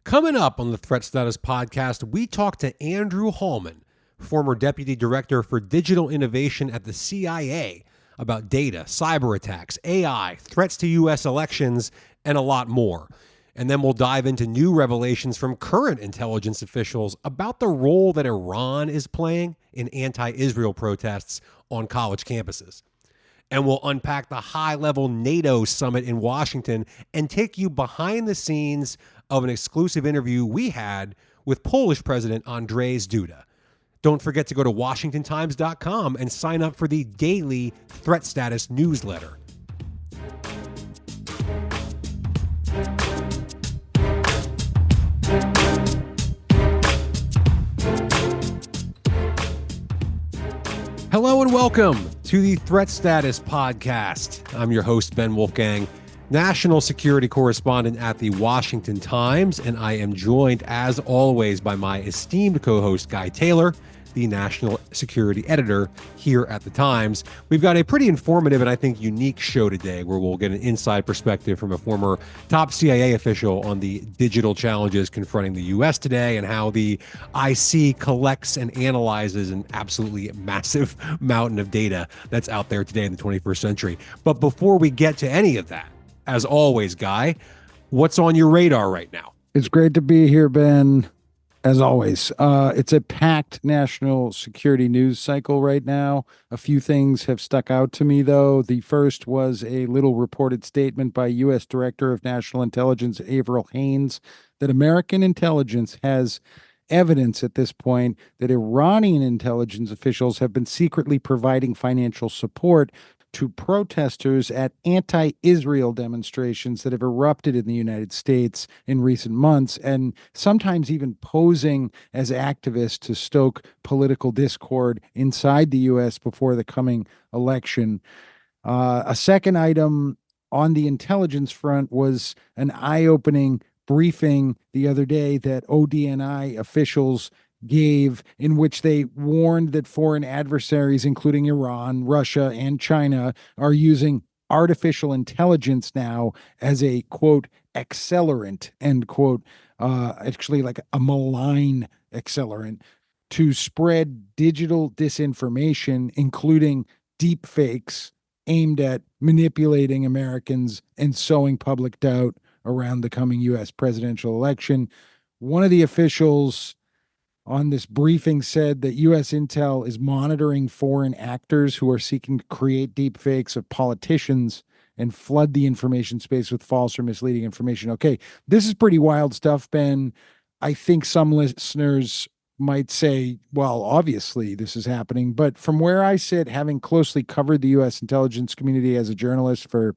Coming up on the Threat Status Podcast, we talk to Andrew Hallman, former Deputy Director for Digital Innovation at the CIA, about data, cyber attacks, AI, threats to U.S. elections, and a lot more. And then we'll dive into new revelations from current intelligence officials about the role that Iran is playing in anti-Israel protests on college campuses. And we'll unpack the high-level NATO summit in Washington and take you behind the scenes of an exclusive interview we had with Polish President Andrzej Duda. Don't forget to go to WashingtonTimes.com and sign up for the daily Threat Status newsletter. Hello and welcome to the Threat Status Podcast. I'm your host, Ben Wolfgang, national security correspondent at the Washington Times, and I am joined, as always, by my esteemed co-host, Guy Taylor, the national security editor here at the Times. We've got a pretty informative and I think unique show today where we'll get an inside perspective from a former top CIA official on the digital challenges confronting the U.S. today and how the IC collects and analyzes an absolutely massive mountain of data that's out there today in the 21st century. But before we get to any of that, as always, Guy, what's on your radar right now? It's great to be here, Ben. As always, it's a packed national security news cycle right now. A few things have stuck out to me, though. The first was a little reported statement by U.S. Director of National Intelligence Avril Haines that American intelligence has evidence at this point that Iranian intelligence officials have been secretly providing financial support to protesters at anti-Israel demonstrations that have erupted in the United States in recent months, and sometimes even posing as activists to stoke political discord inside the U.S. before the coming election. A second item on the intelligence front was an eye-opening briefing the other day that ODNI officials gave, in which they warned that foreign adversaries, including Iran, Russia, and China, are using artificial intelligence now as a, quote, accelerant, end quote, actually like a malign accelerant, to spread digital disinformation, including deep fakes aimed at manipulating Americans and sowing public doubt around the coming U.S. presidential election. One of the officials on this briefing said that U.S. intel is monitoring foreign actors who are seeking to create deep fakes of politicians and flood the information space with false or misleading information. Okay, this is pretty wild stuff, Ben. I think some listeners might say, well, obviously this is happening. But from where I sit, having closely covered the U.S. intelligence community as a journalist for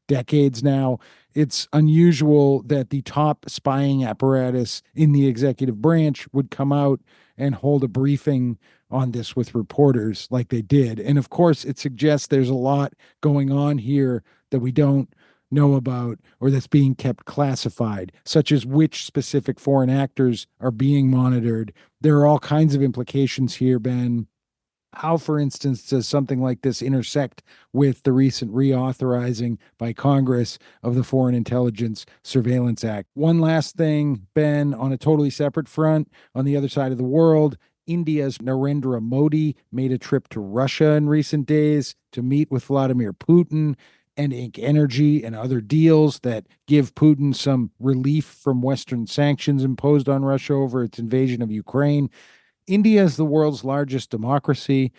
decades now, it's unusual that the top spying apparatus in the executive branch would come out and hold a briefing on this with reporters like they did. And of course, it suggests there's a lot going on here that we don't know about or that's being kept classified, such as which specific foreign actors are being monitored. There are all kinds of implications here, Ben. How, for instance, does something like this intersect with the recent reauthorizing by Congress of the Foreign Intelligence Surveillance Act? One last thing, Ben, on a totally separate front, on the other side of the world, India's Narendra Modi made a trip to Russia in recent days to meet with Vladimir Putin and ink energy and other deals that give Putin some relief from Western sanctions imposed on Russia over its invasion of Ukraine. India is the world's largest democracy.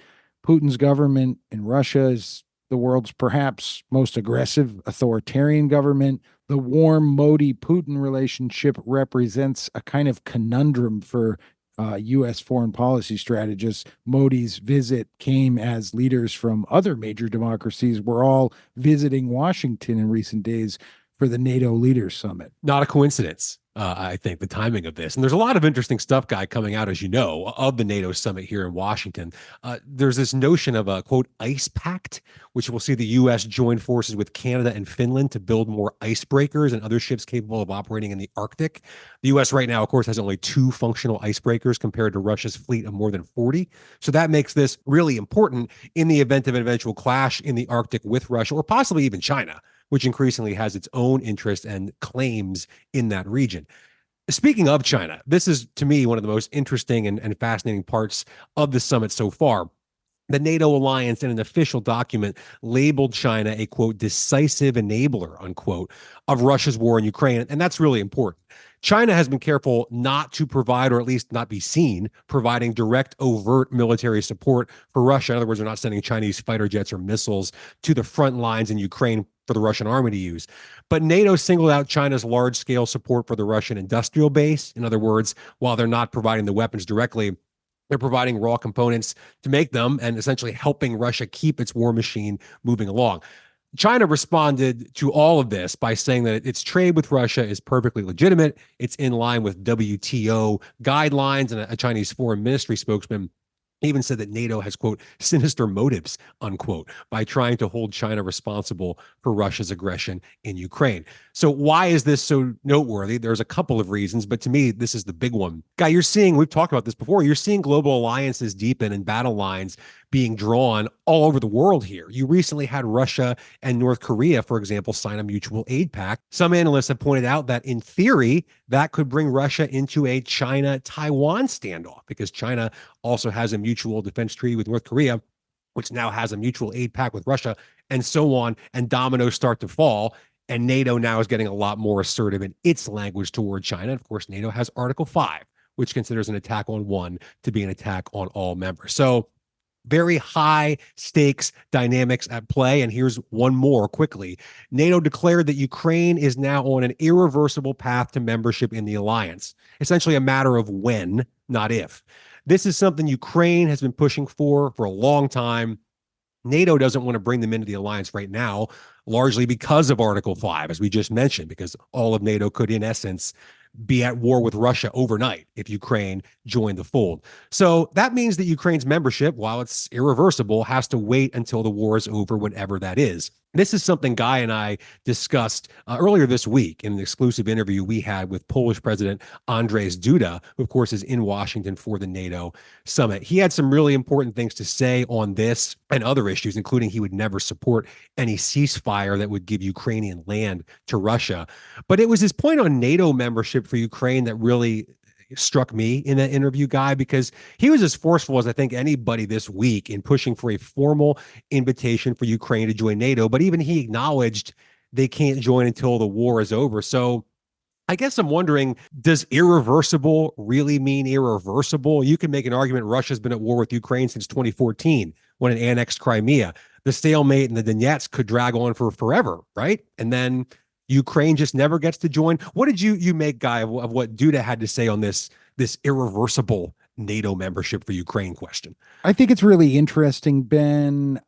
Putin's government in Russia is the world's perhaps most aggressive authoritarian government. The warm Modi-Putin relationship represents a kind of conundrum for U.S. foreign policy strategists. Modi's visit came as leaders from other major democracies were all visiting Washington in recent days for the NATO Leaders Summit. Not a coincidence. I think the timing of this. And there's a lot of interesting stuff, Guy, coming out, as you know, of the NATO summit here in Washington. There's this notion of a, quote, ice pact, which will see the U.S. join forces with Canada and Finland to build more icebreakers and other ships capable of operating in the Arctic. The U.S. right now, of course, has only 2 functional icebreakers compared to Russia's fleet of more than 40. So that makes this really important in the event of an eventual clash in the Arctic with Russia or possibly even China, which increasingly has its own interest and claims in that region. Speaking of China, this is to me one of the most interesting and fascinating parts of the summit so far. The NATO alliance in an official document labeled China a quote decisive enabler unquote of Russia's war in Ukraine, and that's really important. China has been careful not to provide, or at least not be seen, providing direct, overt military support for Russia. In other words, they're not sending Chinese fighter jets or missiles to the front lines in Ukraine for the Russian army to use. But NATO singled out China's large scale support for the Russian industrial base. In other words, while they're not providing the weapons directly, they're providing raw components to make them and essentially helping Russia keep its war machine moving along. China responded to all of this by saying that its trade with Russia is perfectly legitimate. It's in line with WTO guidelines, and a Chinese foreign ministry spokesman even said that NATO has, quote, sinister motives, unquote, by trying to hold China responsible for Russia's aggression in Ukraine. So why is this so noteworthy? There's a couple of reasons, but to me, this is the big one. Guy, you're seeing, we've talked about this before, you're seeing global alliances deepen and battle lines being drawn all over the world here. You recently had Russia and North Korea, for example, sign a mutual aid pact. Some analysts have pointed out that in theory, that could bring Russia into a China-Taiwan standoff because China also has a mutual defense treaty with North Korea, which now has a mutual aid pact with Russia, and so on, and dominoes start to fall. And NATO now is getting a lot more assertive in its language toward China. Of course, NATO has Article 5, which considers an attack on one to be an attack on all members. So very high stakes dynamics at play. And here's one more quickly. NATO declared that Ukraine is now on an irreversible path to membership in the alliance, essentially a matter of when, not if. This is something Ukraine has been pushing for a long time. NATO doesn't want to bring them into the alliance right now, largely because of Article 5, as we just mentioned, because all of NATO could, in essence, be at war with Russia overnight if Ukraine joined the fold. So that means that Ukraine's membership, while it's irreversible, has to wait until the war is over, whenever that is. This is something Guy and I discussed earlier this week in an exclusive interview we had with Polish President Andrzej Duda, who, of course, is in Washington for the NATO summit. He had some really important things to say on this and other issues, including he would never support any ceasefire that would give Ukrainian land to Russia. But it was his point on NATO membership for Ukraine that really struck me in that interview, Guy, because he was as forceful as I think anybody this week in pushing for a formal invitation for Ukraine to join NATO. But even he acknowledged they can't join until the war is over. So I guess I'm wondering, does irreversible really mean irreversible? You can make an argument Russia's been at war with Ukraine since 2014 when it annexed Crimea. The stalemate in the Donetsk could drag on for forever, right? And then Ukraine just never gets to join. What did you make, Guy, of what Duda had to say on this irreversible NATO membership for Ukraine question? I think it's really interesting, Ben.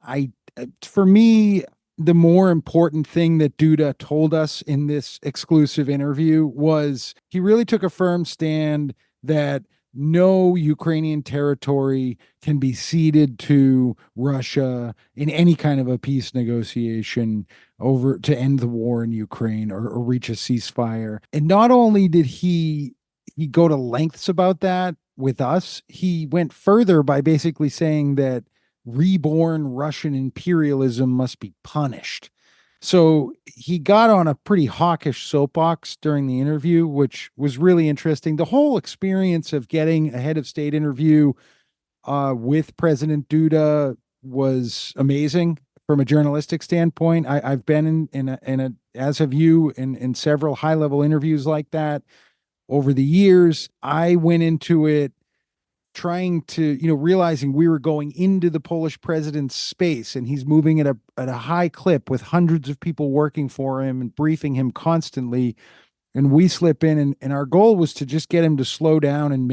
For me, the more important thing that Duda told us in this exclusive interview was he really took a firm stand that no Ukrainian territory can be ceded to Russia in any kind of a peace negotiation over to end the war in Ukraine or reach a ceasefire. And not only did he go to lengths about that with us, he went further by basically saying that reborn Russian imperialism must be punished. So he got on a pretty hawkish soapbox during the interview, which was really interesting. The whole experience of getting a head of state interview with President Duda was amazing from a journalistic standpoint. I've been in a as have you in several high level interviews like that over the years. I went into it trying to, realizing we were going into the Polish president's space and he's moving at a high clip with hundreds of people working for him and briefing him constantly. And we slip in and our goal was to just get him to slow down and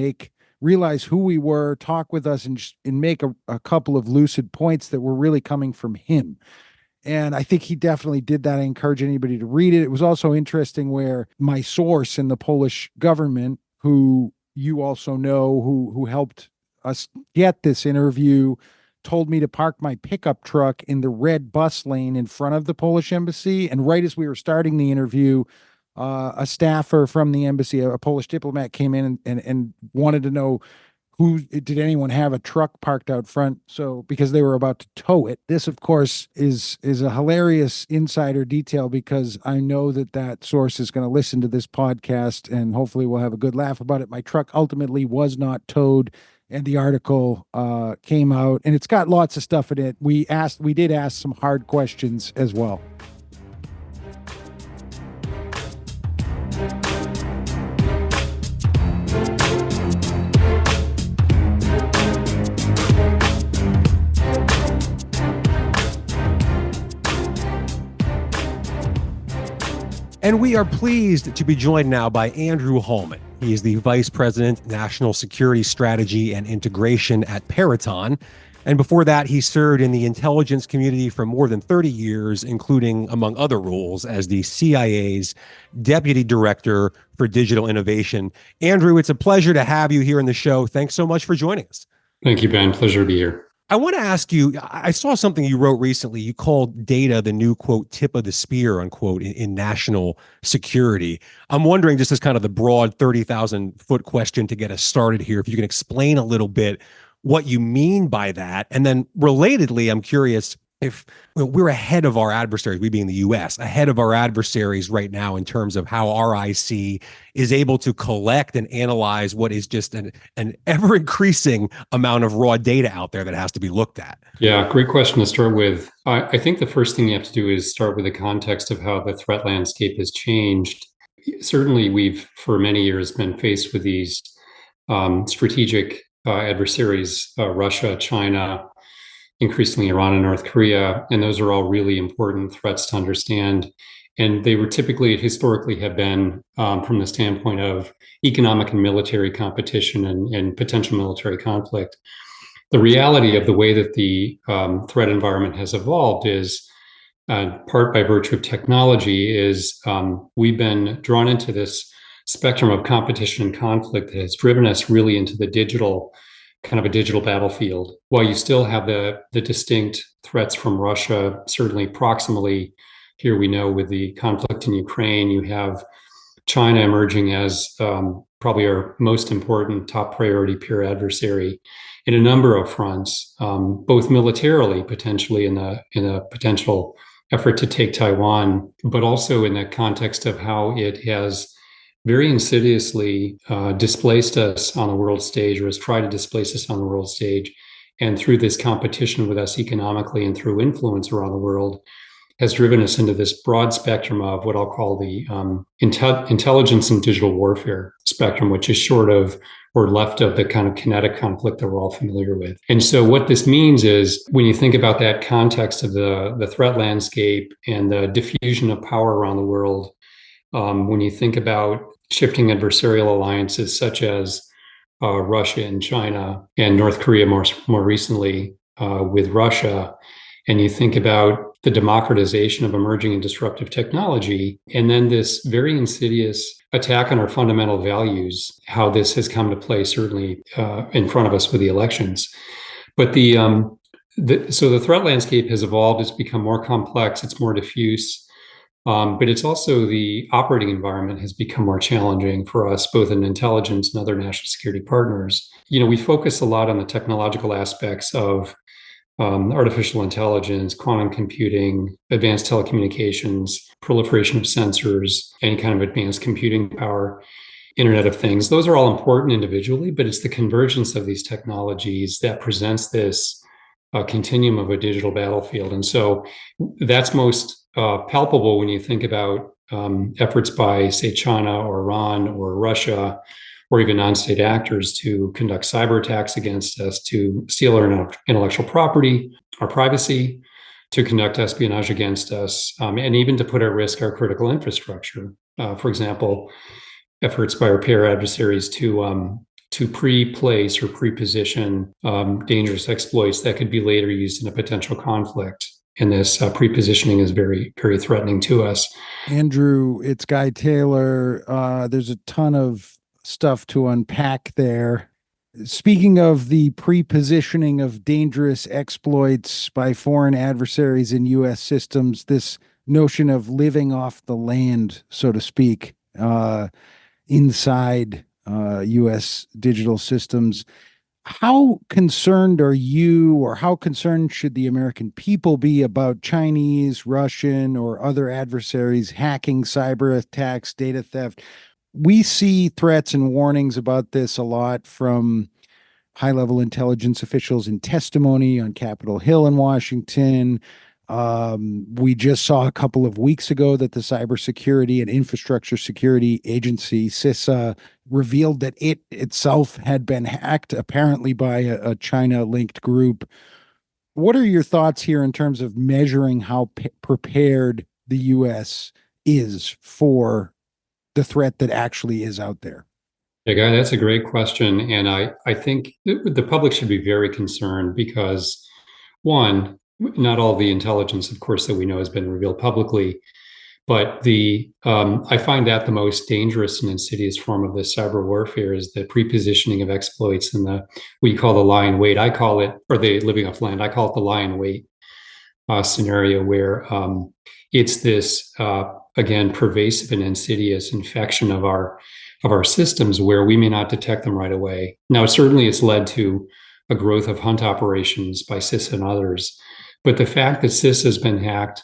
realize who we were, talk with us and make a couple of lucid points that were really coming from him. And I think he definitely did that. I encourage anybody to read it. It was also interesting where my source in the Polish government, who you also know, who helped us get this interview, told me to park my pickup truck in the red bus lane in front of the Polish embassy. And right as we were starting the interview, a staffer from the embassy, a Polish diplomat, came in and wanted to know who did anyone have a truck parked out front? So because they were about to tow it. This, of course, is a hilarious insider detail because I know that source is going to listen to this podcast and hopefully we'll have a good laugh about it. My truck ultimately was not towed, and the article came out, and it's got lots of stuff in it. We did ask some hard questions as well. And we are pleased to be joined now by Andrew Hallman. He is the Vice President, National Security Strategy and Integration at Peraton. And before that, he served in the intelligence community for more than 30 years, including, among other roles, as the CIA's Deputy Director for Digital Innovation. Andrew, it's a pleasure to have you here in the show. Thanks so much for joining us. Thank you, Ben. Pleasure to be here. I want to ask you, I saw something you wrote recently. You called data the new, quote, tip of the spear, unquote, in national security. I'm wondering, just as kind of the broad 30,000-foot question to get us started here, if you can explain a little bit what you mean by that. And then relatedly, I'm curious if we're ahead of our adversaries, we being the U.S., ahead of our adversaries right now in terms of how RIC is able to collect and analyze what is just an ever-increasing amount of raw data out there that has to be looked at. Yeah, great question to start with. I think the first thing you have to do is start with the context of how the threat landscape has changed. Certainly, we've, for many years, been faced with these strategic adversaries, Russia, China, increasingly Iran and North Korea, and those are all really important threats to understand. And they were historically have been from the standpoint of economic and military competition and potential military conflict. The reality of the way that the threat environment has evolved is part by virtue of technology is we've been drawn into this spectrum of competition and conflict that has driven us really into the digital kind of a digital battlefield. While you still have the distinct threats from Russia, certainly proximally, here we know with the conflict in Ukraine, you have China emerging as probably our most important top priority peer adversary in a number of fronts, both militarily, potentially in a potential effort to take Taiwan, but also in the context of how it has very insidiously displaced us on the world stage, or has tried to displace us on the world stage. And through this competition with us economically and through influence around the world, has driven us into this broad spectrum of what I'll call the intelligence and digital warfare spectrum, which is short of or left of the kind of kinetic conflict that we're all familiar with. And so what this means is when you think about that context of the threat landscape and the diffusion of power around the world, when you think about shifting adversarial alliances such as Russia and China and North Korea more recently with Russia, and you think about the democratization of emerging and disruptive technology, and then this very insidious attack on our fundamental values, how this has come to play certainly in front of us with the elections. But so the threat landscape has evolved, it's become more complex, it's more diffuse. But it's also the operating environment has become more challenging for us, both in intelligence and other national security partners. You know, we focus a lot on the technological aspects of artificial intelligence, quantum computing, advanced telecommunications, proliferation of sensors, any kind of advanced computing power, Internet of Things. Those are all important individually, but it's the convergence of these technologies that presents this continuum of a digital battlefield. And so that's most palpable when you think about efforts by, say, China or Iran or Russia, or even non-state actors to conduct cyber attacks against us, to steal our intellectual property, our privacy, to conduct espionage against us, and even to put at risk our critical infrastructure. For example, efforts by our peer adversaries to pre-place or pre-position dangerous exploits that could be later used in a potential conflict. And this pre-positioning is very, very threatening to us. Andrew, it's Guy Taylor. There's a ton of stuff to unpack there. Speaking of the pre-positioning of dangerous exploits by foreign adversaries in U.S. systems, this notion of living off the land, so to speak, inside U.S. digital systems. How concerned are you, or how concerned should the American people be about Chinese, Russian, or other adversaries hacking, cyber attacks, data theft? We see threats and warnings about this a lot from high-level intelligence officials in testimony on Capitol Hill in Washington. We just saw a couple of weeks ago that the Cybersecurity and Infrastructure Security Agency, CISA, revealed that it itself had been hacked, apparently by a China-linked group. What are your thoughts here in terms of measuring how prepared the U.S. is for the threat that actually is out there? Yeah, Guy, that's a great question. And I think the public should be very concerned because, one, not all the intelligence, of course, that we know has been revealed publicly, but I find that the most dangerous and insidious form of this cyber warfare is the prepositioning of exploits and what you call the lie in wait. I call it, or the living off land, I call it the lie in wait scenario where it's this, again, pervasive and insidious infection of our systems where we may not detect them right away. Now, certainly it's led to a growth of hunt operations by CISA and others. But the fact that CISA has been hacked,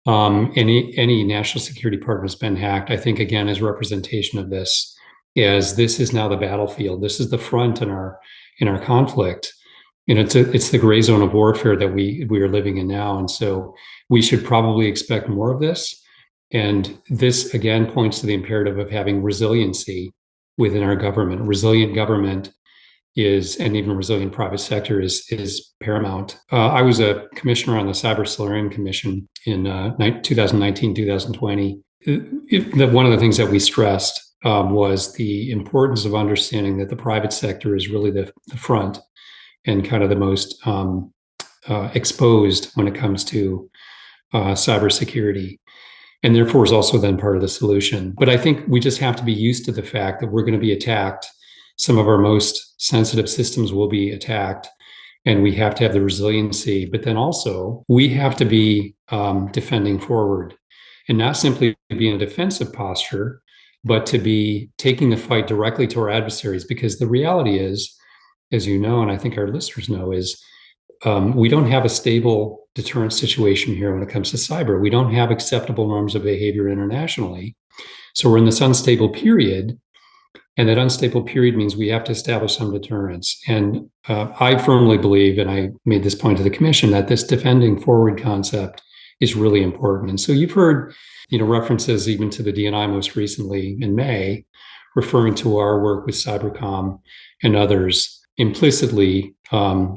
any national security partner has been hacked, I think, again, is representation of this, as this is now the battlefield. This is the front in our conflict. And it's the gray zone of warfare that we are living in now. And so we should probably expect more of this. And this, again, points to the imperative of having resiliency within our government. Resilient government and even resilient private sector is paramount. I was a commissioner on the Cyber Solarium Commission in 2019, 2020. One of the things that we stressed was the importance of understanding that the private sector is really the front and kind of the most exposed when it comes to cybersecurity, and therefore is also then part of the solution. But I think we just have to be used to the fact that we're going to be attacked. Some of our most sensitive systems will be attacked, and we have to have the resiliency. But then also we have to be defending forward, and not simply be in a defensive posture, but to be taking the fight directly to our adversaries. Because the reality is, as you know, and I think our listeners know, is we don't have a stable deterrent situation here when it comes to cyber. We don't have acceptable norms of behavior internationally. So we're in this unstable period. And that unstable period means we have to establish some deterrence. And I firmly believe, and I made this point to the commission, that this defending forward concept is really important. And so you've heard, references even to the D&I most recently in May, referring to our work with Cybercom and others. Implicitly,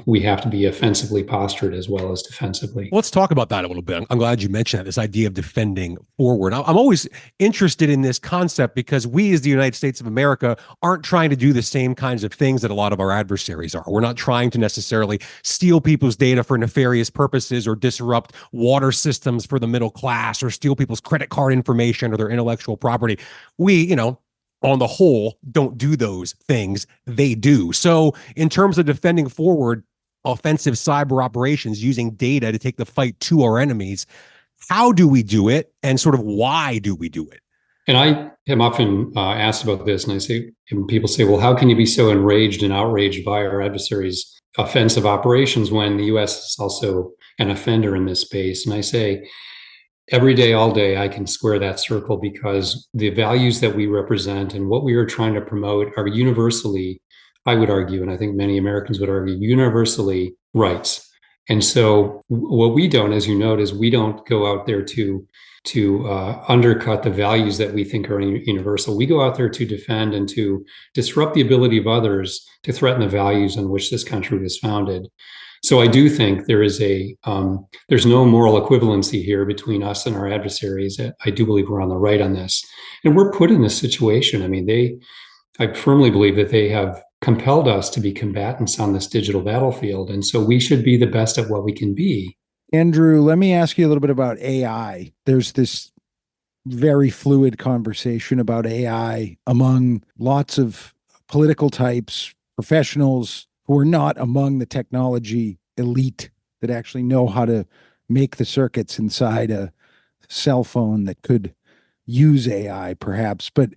we have to be offensively postured as well as defensively. Let's talk about that a little bit. I'm glad you mentioned that, this idea of defending forward. I'm always interested in this concept because we, as the United States of America, aren't trying to do the same kinds of things that a lot of our adversaries are. We're not trying to necessarily steal people's data for nefarious purposes or disrupt water systems for the middle class or steal people's credit card information or their intellectual property. We, on the whole, don't do those things. They do. So in terms of defending forward offensive cyber operations using data to take the fight to our enemies, how do we do it, and sort of why do we do it? And I am often asked about this, and people say, well, how can you be so enraged and outraged by our adversaries' offensive operations when the U.S. is also an offender in this space? And I say, every day, all day, I can square that circle, because the values that we represent and what we are trying to promote are universally, I would argue, and I think many Americans would argue, universally rights. And so what we don't, as you note, is we don't go out there to undercut the values that we think are universal. We go out there to defend and to disrupt the ability of others to threaten the values on which this country was founded. So I do think there's no moral equivalency here between us and our adversaries. I do believe we're on the right on this, and we're put in this situation. I mean, I firmly believe that they have compelled us to be combatants on this digital battlefield, and so we should be the best at what we can be. Andrew, let me ask you a little bit about AI. There's this very fluid conversation about AI among lots of political types, professionals who are not among the technology elite that actually know how to make the circuits inside a cell phone that could use AI, perhaps. But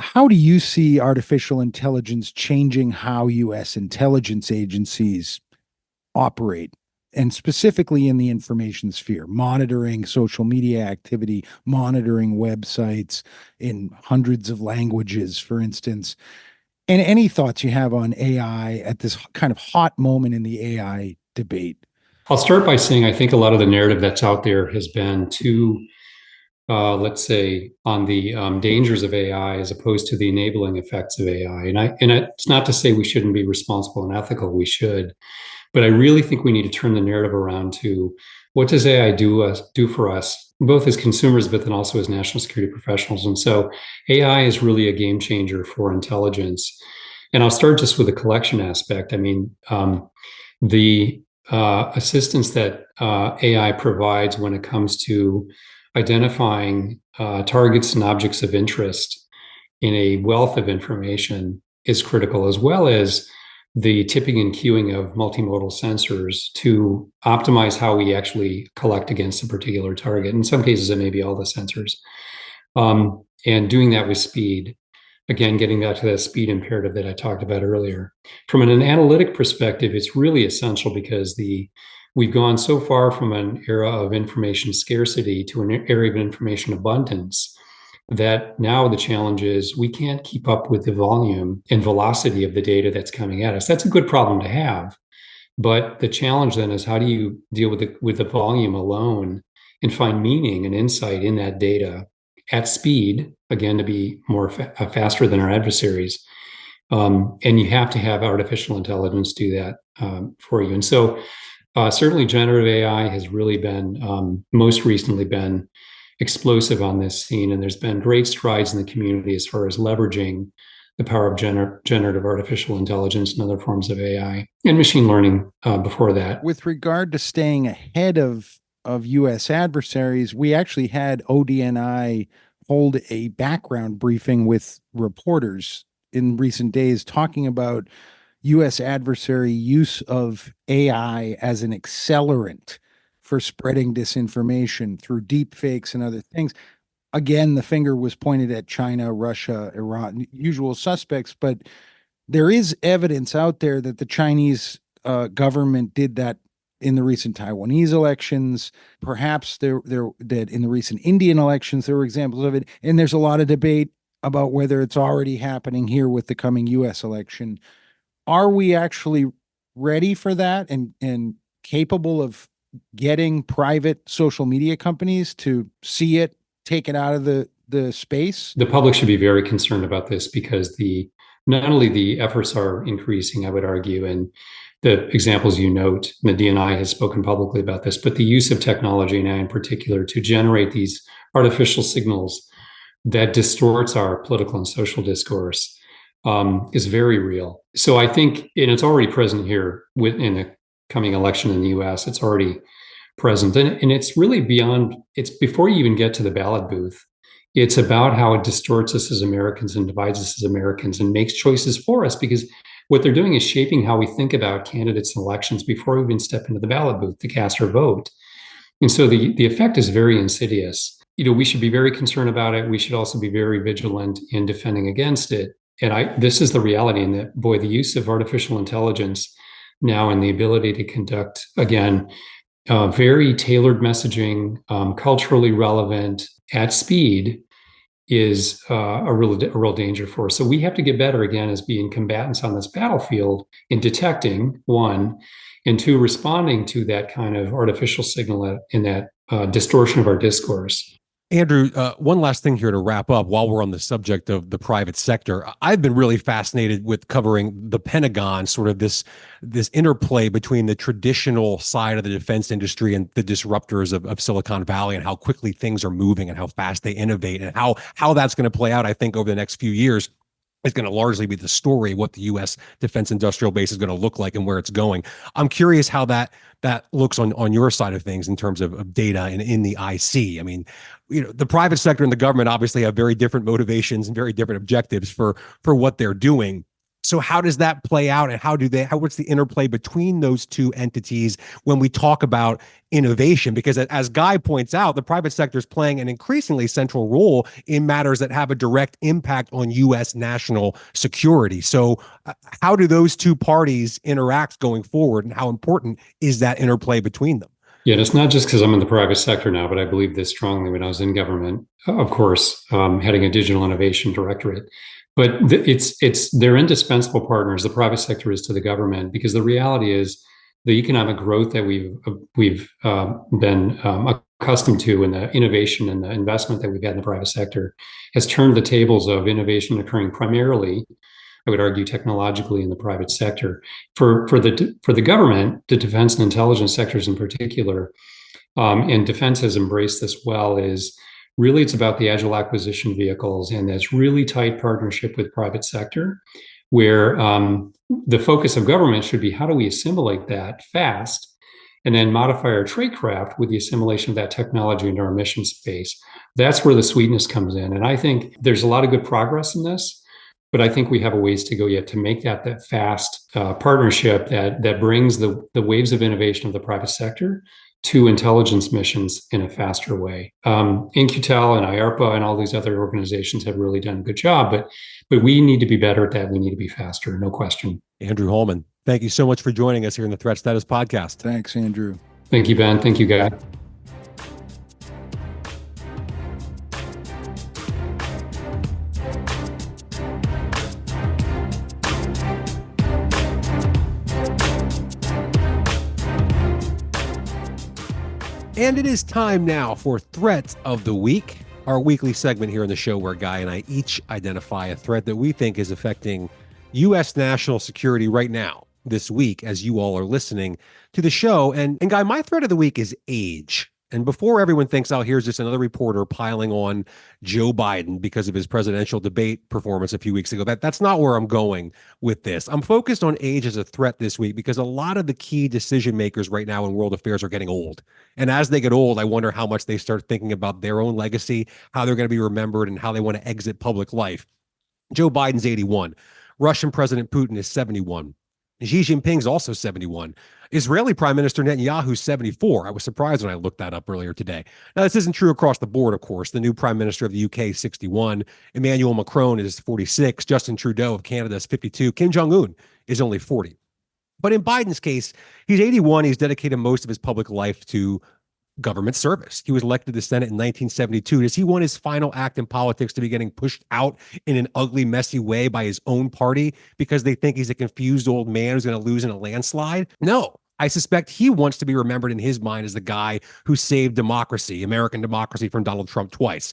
How do you see artificial intelligence changing how U.S. intelligence agencies operate, and specifically in the information sphere, monitoring social media activity, monitoring websites in hundreds of languages, for instance? And any thoughts you have on AI at this kind of hot moment in the AI debate? I'll start by saying I think a lot of the narrative that's out there has been too, let's say, on the dangers of AI as opposed to the enabling effects of AI. And it's not to say we shouldn't be responsible and ethical. We should, but I really think we need to turn the narrative around to what does AI do for us, both as consumers, but then also as national security professionals. And so AI is really a game changer for intelligence. And I'll start just with the collection aspect. I mean, the assistance that AI provides when it comes to identifying targets and objects of interest in a wealth of information is critical, as well as the tipping and queuing of multimodal sensors to optimize how we actually collect against a particular target. In some cases, it may be all the sensors. And doing that with speed. Again, getting back to that speed imperative that I talked about earlier. From an analytic perspective, it's really essential because we've gone so far from an era of information scarcity to an area of information abundance that now the challenge is we can't keep up with the volume and velocity of the data that's coming at us. That's a good problem to have. But the challenge then is how do you deal with the volume alone and find meaning and insight in that data at speed, again, to be more faster than our adversaries. And you have to have artificial intelligence do that for you. And so certainly generative AI has really been, most recently been explosive on this scene. And there's been great strides in the community as far as leveraging the power of generative artificial intelligence and other forms of AI and machine learning before that. With regard to staying ahead of U.S. adversaries, we actually had ODNI hold a background briefing with reporters in recent days talking about U.S. adversary use of AI as an accelerant for spreading disinformation through deep fakes and other things. Again, the finger was pointed at China, Russia, Iran, usual suspects, but there is evidence out there that the Chinese government did that in the recent Taiwanese elections. Perhaps there that in the recent Indian elections, there were examples of it. And there's a lot of debate about whether it's already happening here with the coming U.S. election. Are we actually ready for that and capable of getting private social media companies to see it, take it out of the space? The public should be very concerned about this because not only the efforts are increasing, I would argue, and the examples you note, the DNI has spoken publicly about this, but the use of technology, and AI in particular, to generate these artificial signals that distorts our political and social discourse is very real. So I think, and it's already present here in the coming election in the US, it's already present. And it's really beyond, it's before you even get to the ballot booth. It's about how it distorts us as Americans and divides us as Americans and makes choices for us, because what they're doing is shaping how we think about candidates and elections before we even step into the ballot booth to cast our vote. And so the effect is very insidious. We should be very concerned about it. We should also be very vigilant in defending against it. And this is the reality, in that, boy, the use of artificial intelligence now and the ability to conduct, again, very tailored messaging, culturally relevant at speed, is a real danger for us. So we have to get better, again, as being combatants on this battlefield in detecting, one, and two, responding to that kind of artificial signal in that distortion of our discourse. Andrew, one last thing here to wrap up while we're on the subject of the private sector. I've been really fascinated with covering the Pentagon, sort of this interplay between the traditional side of the defense industry and the disruptors of Silicon Valley, and how quickly things are moving and how fast they innovate, and how that's going to play out, I think, over the next few years. Is going to largely be the story of what the U.S. defense industrial base is going to look like and where it's going. I'm curious how that looks on your side of things in terms of data and in the IC. I mean, the private sector and the government obviously have very different motivations and very different objectives for what they're doing. So how does that play out, and what's the interplay between those two entities when we talk about innovation? Because as Guy points out, the private sector is playing an increasingly central role in matters that have a direct impact on U.S. national security. So how do those two parties interact going forward, and how important is that interplay between them? Yeah, and it's not just because I'm in the private sector now, but I believe this strongly when I was in government, of course, heading a digital innovation directorate. But they're indispensable partners. The private sector is to the government, because the reality is the economic growth that we've been accustomed to, and the innovation and the investment that we've had in the private sector has turned the tables of innovation occurring primarily, I would argue, technologically in the private sector. For the government, the defense and intelligence sectors in particular, and defense has embraced this well, is really it's about the agile acquisition vehicles and this really tight partnership with private sector, where the focus of government should be how do we assimilate that fast and then modify our tradecraft with the assimilation of that technology into our mission space. That's where the sweetness comes in. And I think there's a lot of good progress in this, but I think we have a ways to go yet to make that fast partnership that brings the waves of innovation of the private sector to intelligence missions in a faster way. In-Q-Tel and IARPA and all these other organizations have really done a good job, but we need to be better at that. We need to be faster, no question. Andrew Hallman, thank you so much for joining us here in the Threat Status Podcast. Thanks, Andrew. Thank you, Ben. Thank you, Guy. And it is time now for Threat of the Week, our weekly segment here on the show where Guy and I each identify a threat that we think is affecting U.S. national security right now, this week, as you all are listening to the show. And Guy, my threat of the week is age. And before everyone thinks, oh, here's just another reporter piling on Joe Biden because of his presidential debate performance a few weeks ago, that's not where I'm going with this. I'm focused on age as a threat this week because a lot of the key decision makers right now in world affairs are getting old. And as they get old, I wonder how much they start thinking about their own legacy, how they're going to be remembered, and how they want to exit public life. Joe Biden's 81. Russian President Putin is 71. Xi Jinping's also 71. Israeli Prime Minister Netanyahu's 74. I was surprised when I looked that up earlier today. Now, this isn't true across the board, of course. The new Prime Minister of the UK is 61. Emmanuel Macron is 46. Justin Trudeau of Canada is 52. Kim Jong-un is only 40. But in Biden's case, he's 81. He's dedicated most of his public life to government service. He was elected to the Senate in 1972. Does he want his final act in politics to be getting pushed out in an ugly, messy way by his own party because they think he's a confused old man who's going to lose in a landslide? No. I suspect he wants to be remembered in his mind as the guy who saved democracy, American democracy, from Donald Trump twice.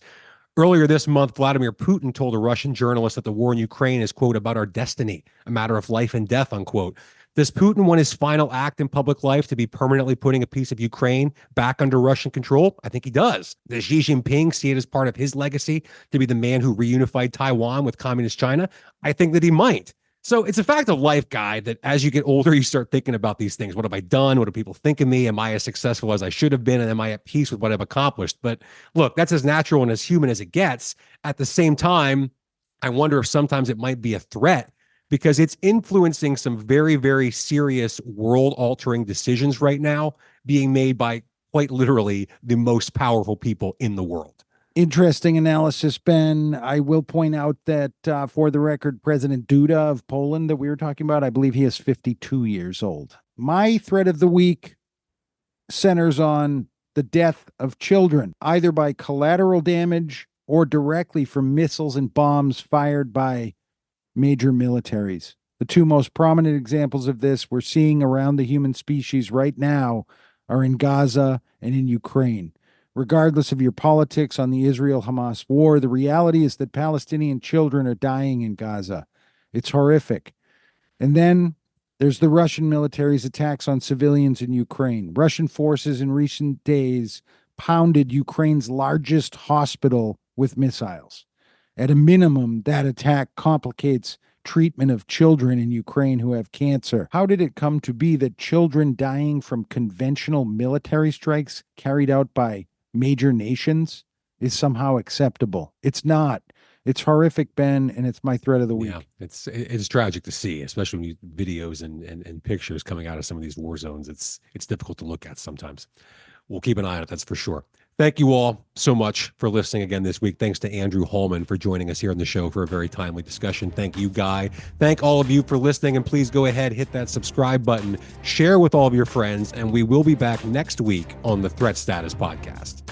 Earlier this month, Vladimir Putin told a Russian journalist that the war in Ukraine is, quote, about our destiny, a matter of life and death, unquote. Does Putin want his final act in public life to be permanently putting a piece of Ukraine back under Russian control? I think he does. Does Xi Jinping see it as part of his legacy to be the man who reunified Taiwan with communist China? I think that he might. So it's a fact of life, Guy, that as you get older, you start thinking about these things. What have I done? What do people think of me? Am I as successful as I should have been? And am I at peace with what I've accomplished? But look, that's as natural and as human as it gets. At the same time, I wonder if sometimes it might be a threat because it's influencing some very, very serious world-altering decisions right now being made by quite literally the most powerful people in the world. Interesting analysis, Ben. I will point out that for the record, President Duda of Poland that we were talking about, I believe he is 52 years old. My threat of the week centers on the death of children, either by collateral damage or directly from missiles and bombs fired by major militaries. The two most prominent examples of this we're seeing around the human species right now are in Gaza and in Ukraine. Regardless of your politics on the Israel-Hamas war, the reality is that Palestinian children are dying in Gaza. It's horrific. And then there's the Russian military's attacks on civilians in Ukraine. Russian forces in recent days pounded Ukraine's largest hospital with missiles. At a minimum, that attack complicates treatment of children in Ukraine who have cancer. How did it come to be that children dying from conventional military strikes carried out by major nations is somehow acceptable? It's not. It's horrific, Ben, and it's my threat of the week. Yeah, it's tragic to see, especially when you videos and pictures coming out of some of these war zones. It's difficult to look at sometimes. We'll keep an eye on it, that's for sure. Thank you all so much for listening again this week. Thanks to Andrew Hallman for joining us here on the show for a very timely discussion. Thank you, Guy. Thank all of you for listening, and please go ahead, hit that subscribe button, share with all of your friends, and we will be back next week on the Threat Status Podcast.